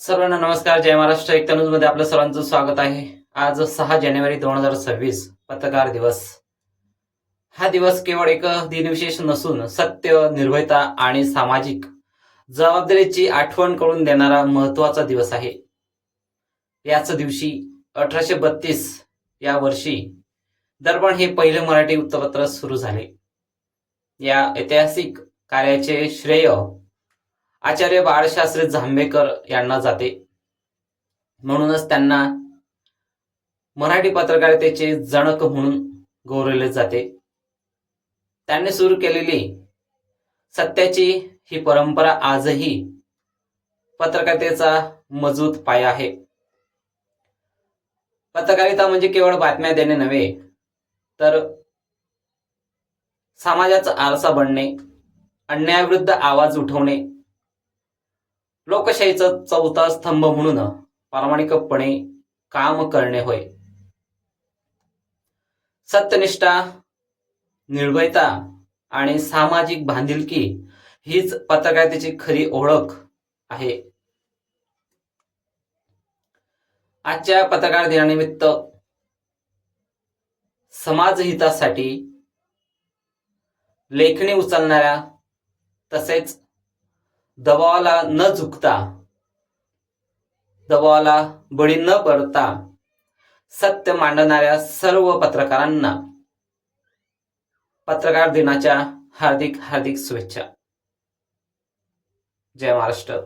सर्वांना नमस्कार. जय महाराष्ट्र. एक मध्ये आपलं सर्वांचं स्वागत आहे. आज 6 जानेवारी 2026 पत्रकार दिवस. हा दिवस केवळ एक दिनविशेष नसून सत्य, निर्भयता आणि सामाजिक जबाबदारीची आठवण करून देणारा महत्वाचा दिवस आहे. याच दिवशी 1832 या वर्षी दर्पण हे पहिले मराठी वृत्तपत्र सुरू झाले. या ऐतिहासिक कार्याचे श्रेय आचार्य बाळशास्त्री जांभेकर यांना जाते. म्हणूनच त्यांना मराठी पत्रकारितेचे जनक म्हणून गौरवले जाते. त्यांनी सुरू केलेली सत्याची ही परंपरा आजही पत्रकारितेचा मजबूत पाया आहे. पत्रकारिता म्हणजे केवळ बातम्या देणे नव्हे, तर समाजाचा आरसा बनणे, अन्यायाविरुद्ध आवाज उठवणे, लोकशाहीचा चौथा स्तंभ म्हणून प्रामाणिकपणे काम करणे होय. सत्यनिष्ठा, निर्भयता आणि सामाजिक बांधिलकी हीच पत्रकारितेची खरी ओळख आहे. आजच्या पत्रकार दिनानिमित्त समाजहितासाठी लेखणी उचलणाऱ्या, तसेच दबावाला न झुकता, दबावाला बळी न पडता सत्य मांडणाऱ्या सर्व पत्रकारांना पत्रकार दिनाच्या हार्दिक हार्दिक शुभेच्छा. जय महाराष्ट्र.